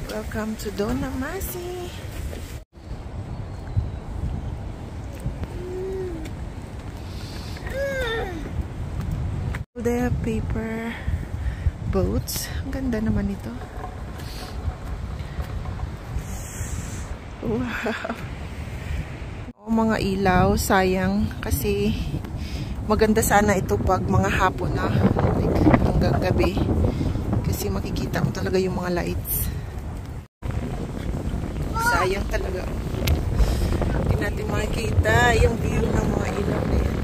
Welcome to Donna Masi. They have paper boats. Ang ganda naman ito. Wow. O, mga ilaw, sayang kasi maganda sana ito pag mga hapon na, like hanggang gabi, kasi makikita mo talaga yung mga lights. Sayang talaga. Hindi natin makikita yung view ng mga ilaw na yan.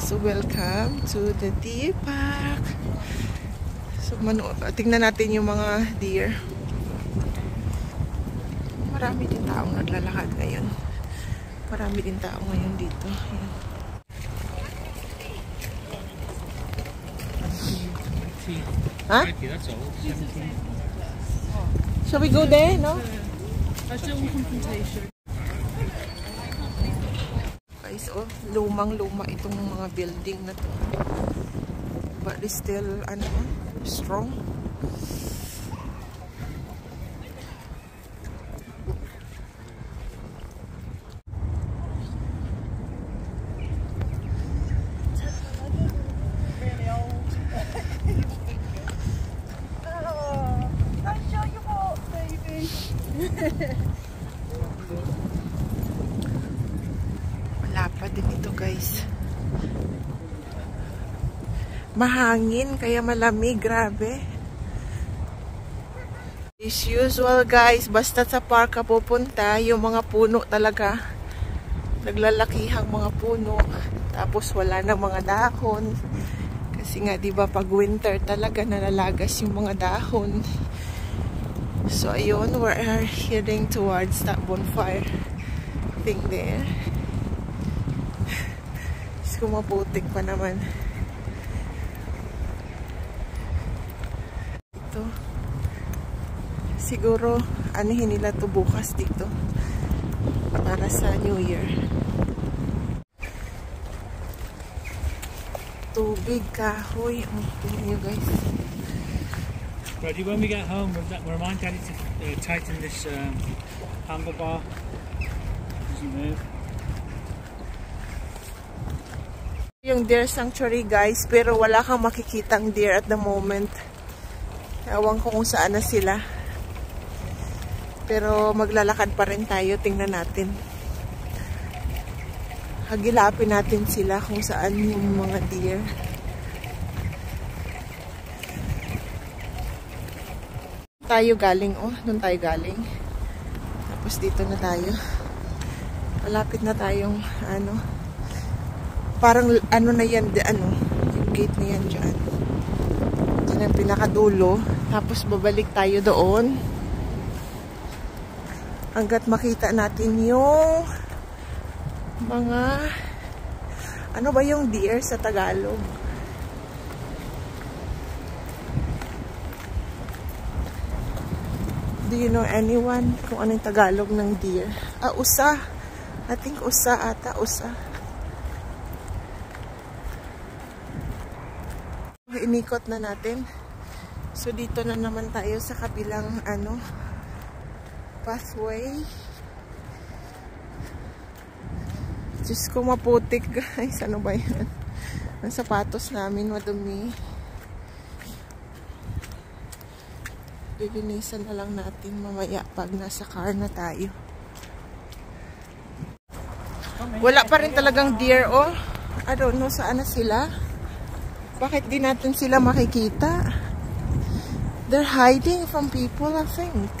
So welcome to the deer park. So tingnan natin yung mga deer. Marami din taong naglalakad ngayon. Marami din tao ngayon dito. Ayan. Huh? Shall we go there? No? Guys, oh, lumang-luma itong mga building na to. But it's still, strong. Wala pa din ito, guys. Mahangin, kaya malamig. Grabe. As usual, guys, basta sa park ka pupunta, yung mga puno talaga, naglalakihang mga puno, tapos wala na mga dahon. Kasi nga, diba, pag winter talaga nalalagas yung mga dahon. So, ayun, we're heading towards that bonfire thing there. Just kumaputik pa naman. Ito. Siguro, anihin nila to bukas dito. Para sa New Year. Tubig, kahoy. Oh, tingnan nyo, guys. Brody, when we get home, remind Daddy to tighten this handlebar as you move. Yung deer sanctuary, guys, pero wala kang makikitang deer at the moment. Ewan ko kung saan na sila. Pero maglalakad pa rin tayo, tingnan natin. Hagilapin natin sila kung saan yung mga deer. Tayo galing, oh, doon tayo galing. Tapos dito na tayo. Malapit na tayong parang na yan, yung gate na yan dyan. Dyan ang pinakadulo. Tapos babalik tayo doon hanggat makita natin yung mga ano ba yung deer sa Tagalog? Do you know anyone kung ano yung Tagalog ng deer? Usa. I think usa ata. Usa. Inikot na natin. So, dito na naman tayo sa kabilang pathway. Diyos ko, maputik, guys. Ano ba yan? Ang sapatos namin, madumi. Lilinisan na lang natin mamaya pag nasa car na tayo. Wala pa rin talagang deer, oh. I don't know saan na sila. Bakit di natin sila makikita? They're hiding from people, I think.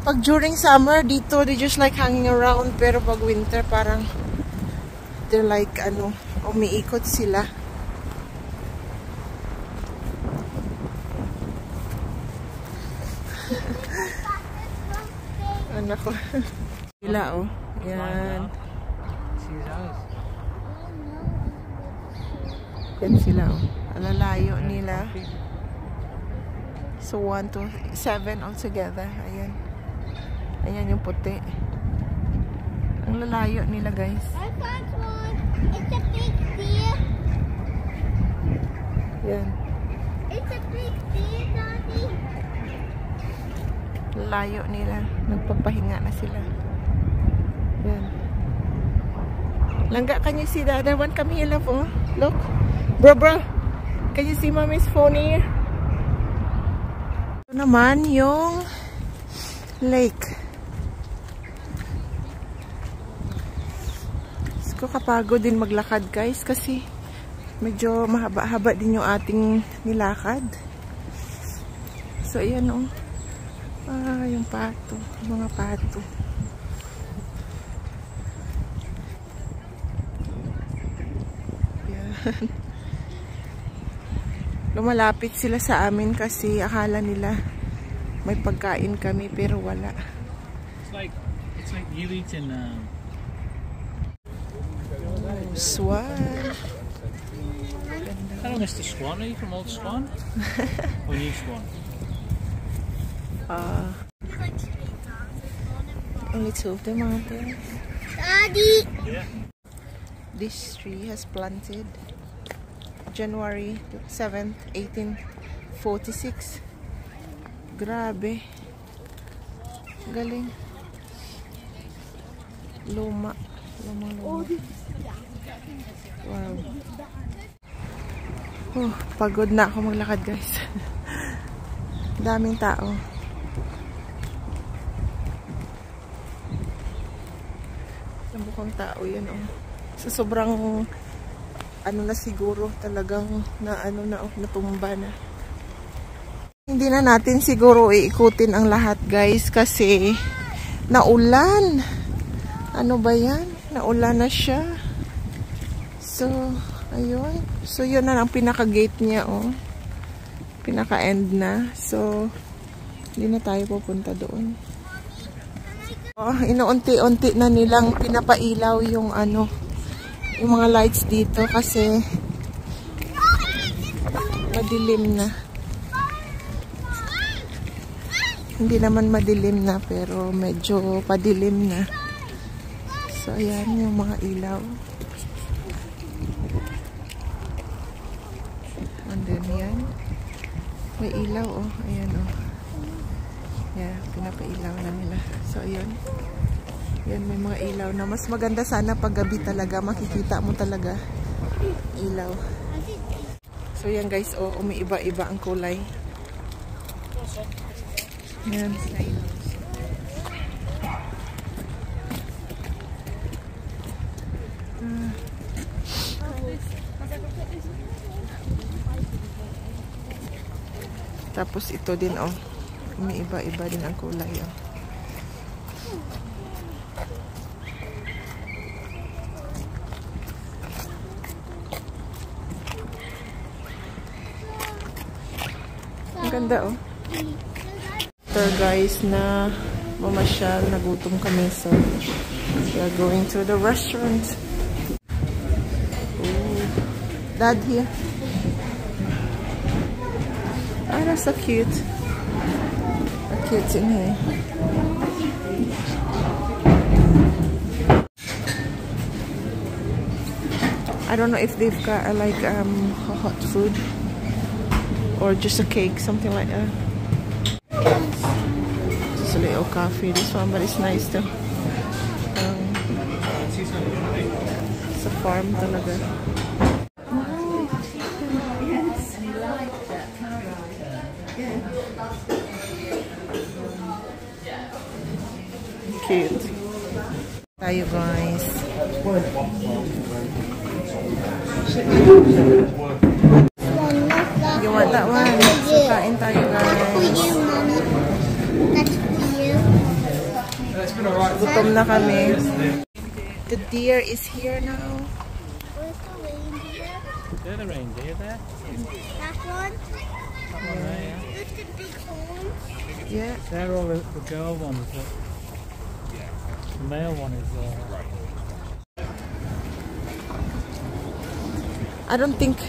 Pag during summer, dito, they just like hanging around. Pero pag winter, parang they're like, umiikot sila. Anak ko. Sila, oh. Yan. Yan sila, oh. Alalayo nila. So, 1, 2, 7 all together. Ayan. Ayan yung puti. Ang lalayo nila, guys. I found one. It's a big deer. Yan. It's a big deer, Daddy. Layo nila. Nagpapahinga na sila. Yan. Langga, can you see the other one? Come here, love. Oh. Look. Bro. Can you see mommy's phone here? Ito naman yung lake. Gusto ko kapagod din maglakad, guys, kasi medyo mahaba-haba din yung ating nilakad. So, ayan oh. Yung pato. Mga pato. Yan. Lumalapit sila sa amin kasi akala nila may pagkain kami pero wala. It's like you eating Swan. hello, Mr. Swan. Are you from Old Swan? Or New Swan? Only two of them out there. Daddy. Yeah. This tree has planted January 7th, 1846. Grabe. Galing. Luma. Luma. Wow. Pagod na ako maglakad, guys. Daming tao. Mukhang tao yan, oh. Sa sobrang ano na siguro talagang natumba na. Hindi na natin siguro iikutin ang lahat, guys, kasi naulan. Ano ba yan? Naulan na siya. So, ayun. So, yun na ang pinaka-gate niya, oh. Pinaka-end na. So, hindi na tayo pupunta doon. Oh, inuunti-unti na nilang pinapailaw yung yung mga lights dito kasi madilim na. Hindi naman madilim na pero medyo padilim na. So ayan yung mga ilaw. And then yan. May ilaw, oh. Ayan, oh. Yeah, pinapailaw na nila. So, ayun. Yan, may mga ilaw na. Mas maganda sana pag gabi talaga. Makikita mo talaga ilaw. So, yan guys. Oh, umiiba-iba ang kulay. Yan. Tapos ito din, oh. Umiiba-iba din ang kulay, oh. Ang ganda, oh. After guys na mamasyal, nagutom kami, so we are going to the restaurant. Ooh. Dad here. Oh, that's so cute. Kids in here. I don't know if they've got like hot food or just a cake, something like that. Just a little coffee, this one, but it's nice too. It's a farm talaga. Cute. Tayo guys. You want that one? So, kain tayo guys. Gutom na kami. The deer is here now. Where's the reindeer? There's the reindeer there. That one? That one there, yeah. Look at the big horns. Yeah. They're all the girl ones. The male one is I don't think